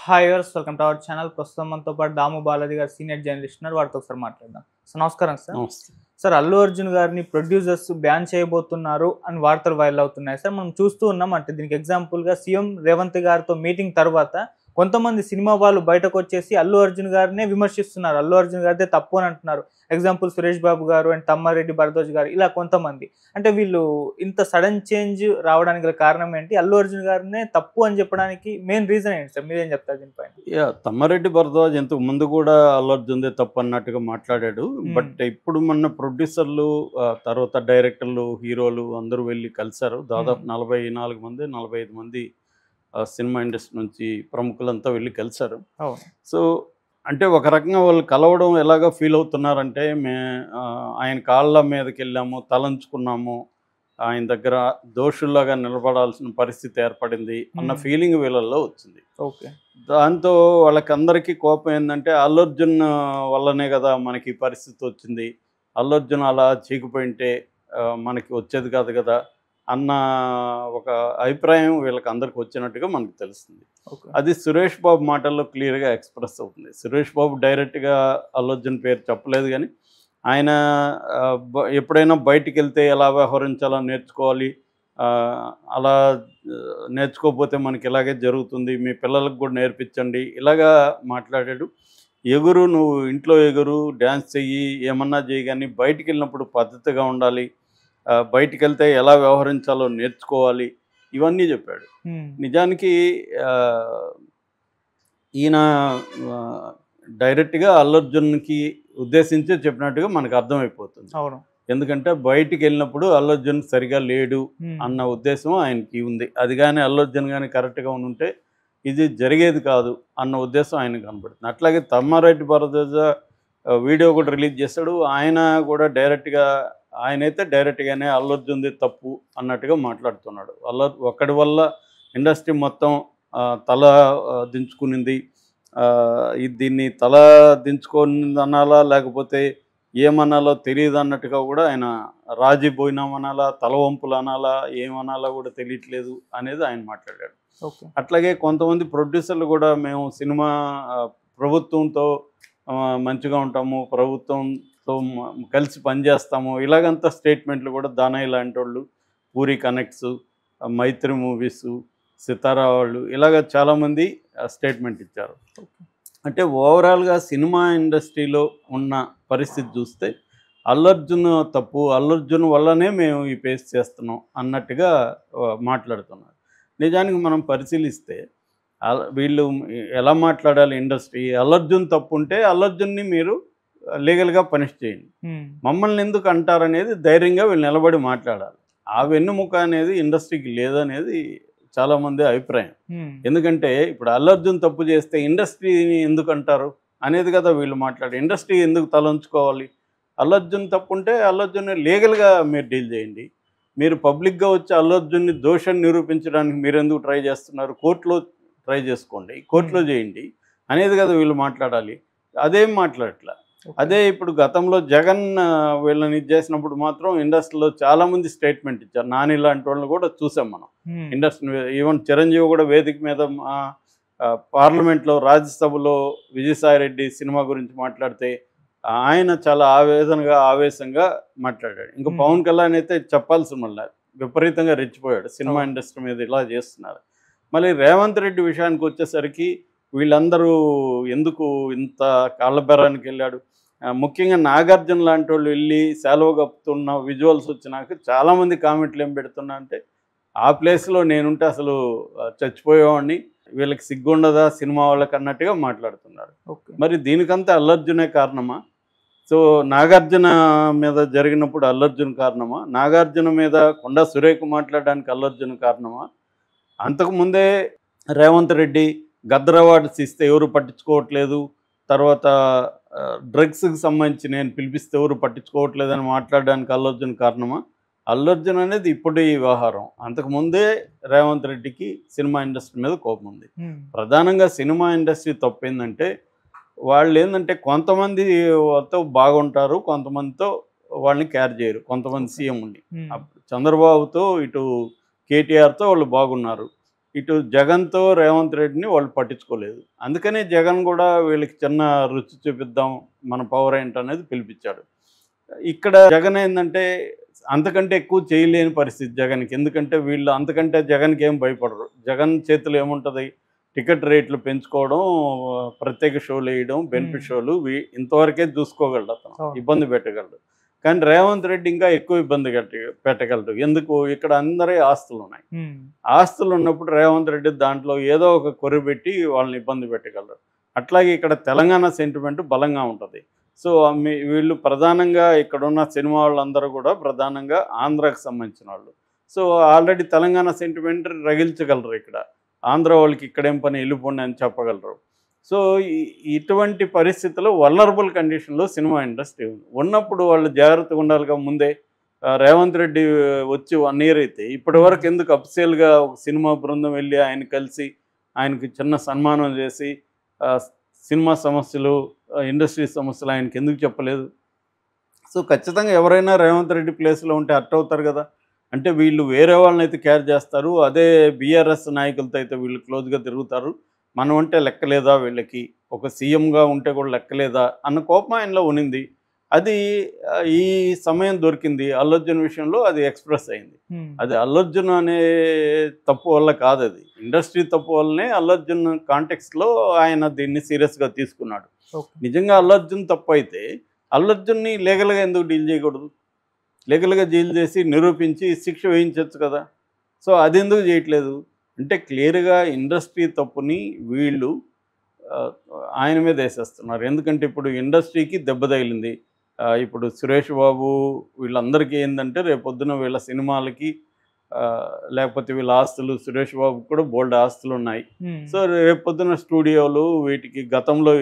Hi viewers, welcome to our channel. ప్రస్తుతం మనతో పాటు దాము బాలాజీ గారు సీనియర్ జర్నలిస్ట్ ఉన్నారు. వారితో ఒకసారి మాట్లాడదాం. సో నమస్కారం సార్. నమస్తే. సార్, అల్లు అర్జున్ గారిని ప్రొడ్యూసర్స్ బ్యాన్ చేయబోతున్నారు అని వార్తలు వైరల్ అవుతున్నాయి సార్. మనం చూస్తూ ఉన్నాం. అంటే దీనికి ఎగ్జాంపుల్గా సీఎం రేవంత్ గారితో మీటింగ్ తర్వాత కొంతమంది సినిమా వాళ్ళు బయటకు వచ్చేసి అల్లు అర్జున్ గారినే విమర్శిస్తున్నారు. అల్లు అర్జున్ గారిదే తప్పు అని అంటున్నారు. ఎగ్జాంపుల్ సురేష్ బాబు గారు అండ్ తమ్మారెడ్డి భరద్వాజ్ గారు, ఇలా కొంతమంది. అంటే వీళ్ళు ఇంత సడన్ చేంజ్ రావడానికి గల కారణం ఏంటి? అల్లు అర్జున్ గారినే తప్పు అని చెప్పడానికి మెయిన్ రీజన్ ఏంటి సార్? మీరేం చెప్తారు దీనిపైన? తమ్మారెడ్డి భరద్వాజ్ ఇంతకు ముందు కూడా అల్లు అర్జున్దే తప్పు అన్నట్టుగా మాట్లాడాడు. బట్ ఇప్పుడు మొన్న ప్రొడ్యూసర్లు, తర్వాత డైరెక్టర్లు, హీరోలు అందరూ వెళ్ళి కలిశారు. దాదాపు 44 మంది 45 మంది సినిమా ఇండస్ట్రీ నుంచి ప్రముఖులంతా వెళ్ళి కలిశారు. సో అంటే ఒక రకంగా వాళ్ళు కలవడం ఎలాగో ఫీల్ అవుతున్నారంటే, ఆయన కాళ్ళ మీదకి వెళ్ళాము, తలంచుకున్నాము, ఆయన దగ్గర దోషుల్లాగా నిలబడాల్సిన పరిస్థితి ఏర్పడింది అన్న ఫీలింగ్ వీళ్ళల్లో వచ్చింది. ఓకే. దాంతో వాళ్ళకందరికీ కోపం ఏంటంటే, అల్లు అర్జున్ వల్లనే కదా మనకి ఈ పరిస్థితి వచ్చింది, అల్లు అర్జున్ అలా చీకిపోయింటే మనకి వచ్చేది కాదు కదా అన్న ఒక అభిప్రాయం వీళ్ళకి అందరికి వచ్చినట్టుగా మనకు తెలుస్తుంది. అది సురేష్ బాబు మాటల్లో క్లియర్గా ఎక్స్ప్రెస్ అవుతుంది. సురేష్ బాబు డైరెక్ట్గా అల్లు అర్జున్ పేరు చెప్పలేదు, కానీ ఆయన ఎప్పుడైనా బయటికి వెళ్తే ఎలా వ్యవహరించాలో నేర్చుకోవాలి, అలా నేర్చుకోకపోతే మనకి ఇలాగే జరుగుతుంది, మీ పిల్లలకు కూడా నేర్పించండి, ఇలాగా మాట్లాడాడు. ఎగురు, నువ్వు ఇంట్లో ఎగురు, డ్యాన్స్ చెయ్యి, ఏమన్నా చెయ్యి, కానీ బయటికి వెళ్ళినప్పుడు పద్ధతిగా ఉండాలి, బయటికి వెళ్తే ఎలా వ్యవహరించాలో నేర్చుకోవాలి, ఇవన్నీ చెప్పాడు. నిజానికి ఈయన డైరెక్ట్గా అల్లు అర్జున్కి ఉద్దేశించి చెప్పినట్టుగా మనకు అర్థమైపోతుంది. ఎందుకంటే బయటికి వెళ్ళినప్పుడు అల్లు అర్జున్ సరిగా లేడు అన్న ఉద్దేశం ఆయనకి ఉంది. అది కానీ అల్లు అర్జున్ కానీ కరెక్ట్గా ఉంటే ఇది జరిగేది కాదు అన్న ఉద్దేశం ఆయనకు కనబడుతుంది. అట్లాగే తమ్మారెడ్డి భరద్వాజ్ వీడియో కూడా రిలీజ్ చేశాడు. ఆయన కూడా ఆయనైతే డైరెక్ట్గానే అల్లు అర్జున్ది తప్పు అన్నట్టుగా మాట్లాడుతున్నాడు. ఒక్కడి వల్ల ఇండస్ట్రీ మొత్తం తల దించుకునింది, దీన్ని తల దించుకునింది అనాలా లేకపోతే ఏమనాలో తెలియదు అన్నట్టుగా కూడా ఆయన రాజీపోయినాం అనాలా, తల వంపులు అనాలా, ఏమనాలా కూడా తెలియట్లేదు అనేది ఆయన మాట్లాడాడు. అట్లాగే కొంతమంది ప్రొడ్యూసర్లు కూడా మేము సినిమా ప్రభుత్వంతో మంచిగా ఉంటాము, ప్రభుత్వంతో కలిసి పనిచేస్తాము, ఇలాగంతా స్టేట్మెంట్లు కూడా దానయ్య లాంటి వాళ్ళు, పూరి కనెక్ట్స్, మైత్రి మూవీస్, సితారా వాళ్ళు, ఇలాగ చాలామంది స్టేట్మెంట్ ఇచ్చారు. అంటే ఓవరాల్గా సినిమా ఇండస్ట్రీలో ఉన్న పరిస్థితి చూస్తే అల్లు అర్జున్ తప్పు, అల్లు అర్జున్ వల్లనే మేము ఈ ఫేస్ చేస్తున్నాం అన్నట్టుగా మాట్లాడుతున్నారు. నిజానికి మనం పరిశీలిస్తే వీళ్ళు ఎలా మాట్లాడాలి, ఇండస్ట్రీ అల్లు అర్జున్ తప్పు ఉంటే అల్లు అర్జున్ని మీరు లీగల్గా పనిష్ చేయండి, మమ్మల్ని ఎందుకు అంటారనేది ధైర్యంగా వీళ్ళు నిలబడి మాట్లాడాలి. ఆ వెన్నుముక అనేది ఇండస్ట్రీకి లేదనేది చాలామంది అభిప్రాయం. ఎందుకంటే ఇప్పుడు అల్లు అర్జున్ తప్పు చేస్తే ఇండస్ట్రీని ఎందుకు అంటారు అనేది కదా వీళ్ళు మాట్లాడి, ఇండస్ట్రీ ఎందుకు తలంచుకోవాలి? అల్లు అర్జున్ తప్పు ఉంటే అల్లు అర్జున్ని లీగల్గా మీరు డీల్ చేయండి. మీరు పబ్లిక్గా వచ్చి అల్లు అర్జున్ని దోషాన్ని నిరూపించడానికి మీరు ఎందుకు ట్రై చేస్తున్నారు? కోర్టులో ట్రై చేసుకోండి, కోర్టులో చేయండి అనేది కదా వీళ్ళు మాట్లాడాలి. అదేం మాట్లాడట్లా. అదే ఇప్పుడు గతంలో జగన్ వీళ్ళని చేసినప్పుడు మాత్రం ఇండస్ట్రీలో చాలామంది స్టేట్మెంట్ ఇచ్చారు. నాని లాంటి వాళ్ళని కూడా చూసాం మనం ఇండస్ట్రీ. ఈవెన్ చిరంజీవి కూడా వేదిక మీద పార్లమెంట్లో, రాజ్యసభలో విజయసాయిరెడ్డి సినిమా గురించి మాట్లాడితే ఆయన చాలా ఆవేశంగా మాట్లాడాడు. ఇంకా పవన్ కళ్యాణ్ అయితే చెప్పాల్సిన మళ్ళీ విపరీతంగా రెచ్చిపోయాడు, సినిమా ఇండస్ట్రీ మీద ఇలా చేస్తున్నారు. మళ్ళీ రేవంత్ రెడ్డి విషయానికి వచ్చేసరికి వీళ్ళందరూ ఎందుకు ఇంత కాళ్ళబెరానికి వెళ్ళాడు? ముఖ్యంగా నాగార్జున లాంటి వాళ్ళు వెళ్ళి సెలవు కప్పుతున్న విజువల్స్ వచ్చినాక చాలామంది కామెంట్లు ఏం పెడుతున్నా అంటే, ఆ ప్లేస్లో నేనుంటే అసలు చచ్చిపోయేవాడిని, వీళ్ళకి సిగ్గుండదా సినిమా వాళ్ళకి అన్నట్టుగా మాట్లాడుతున్నారు. మరి దీనికంతా అల్లు అర్జునే కారణమా? సో నాగార్జున మీద జరిగినప్పుడు అల్లు అర్జున్ కారణమా? నాగార్జున మీద కొండా సురేఖ మాట్లాడడానికి అల్లు అర్జున్ కారణమా? అంతకుముందే రేవంత్ రెడ్డి గద్దర్ అవార్డ్స్ ఇస్తే ఎవరు పట్టించుకోవట్లేదు, తర్వాత డ్రగ్స్కి సంబంధించి నేను పిలిపిస్తే ఎవరు పట్టించుకోవట్లేదని మాట్లాడడానికి అల్లు అర్జున్ కారణమా? అల్లు అర్జున్ అనేది ఇప్పుడు ఈ వ్యవహారం. అంతకుముందే రేవంత్ రెడ్డికి సినిమా ఇండస్ట్రీ మీద కోపం ఉంది. ప్రధానంగా సినిమా ఇండస్ట్రీ తప్పేందంటే, వాళ్ళు ఏంటంటే కొంతమందితో బాగుంటారు, కొంతమందితో వాళ్ళని క్యార్ చేయరు. కొంతమంది సీఎం ఉండి చంద్రబాబుతో, ఇటు కేటీఆర్తో వాళ్ళు బాగున్నారు. ఇటు జగన్తో రేవంత్ రెడ్డిని వాళ్ళు పట్టించుకోలేదు. అందుకనే జగన్ కూడా వీళ్ళకి చిన్న రుచి చూపిద్దాం, మన పవర్ ఏంటనేది పిలిపించాడు. ఇక్కడ జగన్ ఏంటంటే అంతకంటే ఎక్కువ చేయలేని పరిస్థితి జగన్కి. ఎందుకంటే వీళ్ళు అంతకంటే జగన్కి ఏం భయపడరు. జగన్ చేతిలో ఏముంటుంది, టికెట్ రేట్లు పెంచుకోవడం, ప్రత్యేక షోలు వేయడం, బెనిఫిట్ షోలు, ఇంతవరకే చూసుకోగలడు అతను, ఇబ్బంది పెట్టగలడు. కానీ రేవంత్ రెడ్డి ఇంకా ఎక్కువ ఇబ్బంది పెట్టగలడు. ఎందుకు, ఇక్కడ అందరి ఆస్తులు ఉన్నాయి. ఆస్తులు ఉన్నప్పుడు రేవంత్ రెడ్డి దాంట్లో ఏదో ఒక కొర్రి పెట్టి వాళ్ళని ఇబ్బంది పెట్టగలరు. అట్లాగే ఇక్కడ తెలంగాణ సెంటిమెంట్ బలంగా ఉంటుంది. సో వీళ్ళు ప్రధానంగా ఇక్కడున్న సినిమా వాళ్ళందరూ కూడా ప్రధానంగా ఆంధ్రాకి సంబంధించిన వాళ్ళు. సో ఆల్రెడీ తెలంగాణ సెంటిమెంట్ రగిల్చగలరు. ఇక్కడ ఆంధ్ర వాళ్ళకి ఇక్కడేం పని, వెళ్ళిపోండి అని చెప్పగలరు. సో ఇటువంటి పరిస్థితుల్లో వల్నరబుల్ కండిషన్లో సినిమా ఇండస్ట్రీ ఉన్నప్పుడు వాళ్ళు జాగ్రత్తగా ఉండాలిగా. ముందే రేవంత్ రెడ్డి వచ్చి 1 year అయితే ఇప్పటి వరకు ఎందుకు అఫీషియల్గా ఒక సినిమా బృందం వెళ్ళి ఆయన కలిసి ఆయనకి చిన్న సన్మానం చేసి సినిమా సమస్యలు, ఇండస్ట్రీ సమస్యలు ఆయనకి ఎందుకు చెప్పలేదు? సో ఖచ్చితంగా ఎవరైనా రేవంత్ రెడ్డి ప్లేస్లో ఉంటే అట్ అవుతారు కదా. అంటే వీళ్ళు వేరే వాళ్ళని అయితే కేర్ చేస్తారు, అదే బీఆర్ఎస్ నాయకులతో అయితే వీళ్ళు క్లోజ్గా తిరుగుతారు. మనం అంటే లెక్కలేదా, వీళ్ళకి ఒక సీఎంగా ఉంటే కూడా లెక్కలేదా అన్న కోపం ఆయనలో ఉనింది. అది ఈ సమయం దొరికింది. అల్లు అర్జున్ విషయంలో అది ఎక్స్ప్రెస్ అయింది. అది అల్లు అర్జున్ అనే తప్పు వల్ల కాదు, అది ఇండస్ట్రీ తప్పు వల్లనే అల్లు అర్జున్ కాంటెక్స్ట్లో ఆయన దీన్ని సీరియస్గా తీసుకున్నాడు. నిజంగా అల్లు అర్జున్ తప్పు అయితే అల్లు అర్జున్ని లీగల్గా ఎందుకు డీల్ చేయకూడదు? లీగల్గా డీల్ చేసి నిరూపించి శిక్ష వేయించవచ్చు కదా. సో అది ఎందుకు చేయట్లేదు అంటే క్లియర్గా ఇండస్ట్రీ తప్పుని వీళ్ళు ఆయన మీద వేసేస్తున్నారు. ఎందుకంటే ఇప్పుడు ఇండస్ట్రీకి దెబ్బ తగిలింది. ఇప్పుడు సురేష్ బాబు వీళ్ళందరికీ ఏంటంటే రేపొద్దున వీళ్ళ సినిమాలకి లేకపోతే వీళ్ళ ఆస్తులు, సురేష్ బాబుకి కూడా బోల్డ్ ఆస్తులు ఉన్నాయి. సో రేపొద్దున స్టూడియోలు వీటికి గతంలో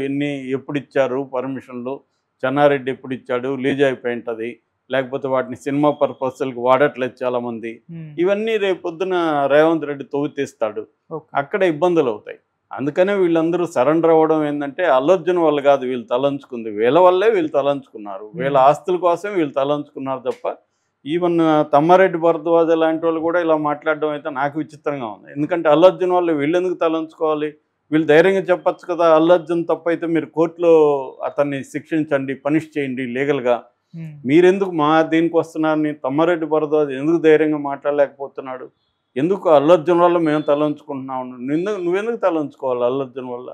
ఎప్పుడు ఇచ్చారు పర్మిషన్లు, చెన్నారెడ్డి ఎప్పుడు ఇచ్చాడు, లీజ్ అయిపోయి ఉంటుంది, లేకపోతే వాటిని సినిమా పర్పస్లకు వాడట్లేదు చాలామంది. ఇవన్నీ రేపొద్దున రేవంత్ రెడ్డి తవ్వి తీస్తాడు, అక్కడ ఇబ్బందులు అవుతాయి. అందుకనే వీళ్ళందరూ సరెండర్ అవ్వడం ఏంటంటే అల్లు అర్జున్ వల్ల కాదు వీళ్ళు తలంచుకుంది, వీళ్ళ వల్లే వీళ్ళు తలంచుకున్నారు, వీళ్ళ ఆస్తుల కోసం వీళ్ళు తలంచుకున్నారు తప్ప. ఈవెన్ తమ్మారెడ్డి భరద్వాజ లాంటి వాళ్ళు కూడా ఇలా మాట్లాడడం అయితే నాకు విచిత్రంగా ఉంది. ఎందుకంటే అల్లు అర్జున్ వాళ్ళు వీళ్ళు ఎందుకు తలంచుకోవాలి? వీళ్ళు ధైర్యంగా చెప్పచ్చు కదా, అల్లు అర్జున్ తప్పు అయితే మీరు కోర్టులో అతన్ని శిక్షించండి, పనిష్ చేయండి లీగల్గా, మీరెందుకు మా దీనికి వస్తున్నారని తమ్మారెడ్డి భరద్వాజ ఎందుకు ధైర్యంగా మాట్లాడలేకపోతున్నాడు? ఎందుకు అల్లు అర్జున్ వల్ల మేము తలంచుకుంటున్నాము, నువ్వెందుకు తలంచుకోవాలి? అల్లు అర్జున్ వల్ల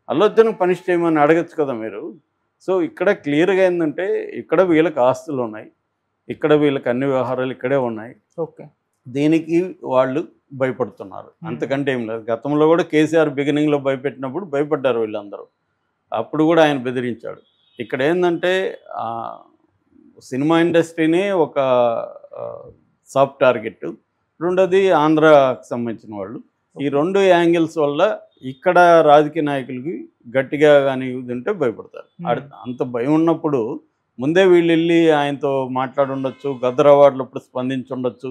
అల్లు అర్జున్ పనిష్ చేయమని అడగచ్చు కదా మీరు. సో ఇక్కడ క్లియర్గా ఏంటంటే ఇక్కడ వీళ్ళకి ఆస్తులు ఉన్నాయి, ఇక్కడ వీళ్ళకి అన్ని వ్యవహారాలు ఇక్కడే ఉన్నాయి. ఓకే, దీనికి వాళ్ళు భయపడుతున్నారు, అంతకంటే ఏం లేదు. గతంలో కూడా కేసీఆర్ బిగినింగ్లో భయపెట్టినప్పుడు భయపడ్డారు వీళ్ళందరూ, అప్పుడు కూడా ఆయన బెదిరించాడు. ఇక్కడ ఏంటంటే సినిమా ఇండస్ట్రీనే ఒక సాఫ్ట్ టార్గెట్, రెండోది ఆంధ్రాకి సంబంధించిన వాళ్ళు. ఈ 2 యాంగిల్స్ వల్ల ఇక్కడ రాజకీయ నాయకులకి గట్టిగా కానీ ఉంటే భయపడతారు. అంత భయం ఉన్నప్పుడు ముందే వీళ్ళు వెళ్ళి ఆయనతో మాట్లాడుండొచ్చు, గద్దర్ అవార్డులు అప్పుడు స్పందించి ఉండొచ్చు,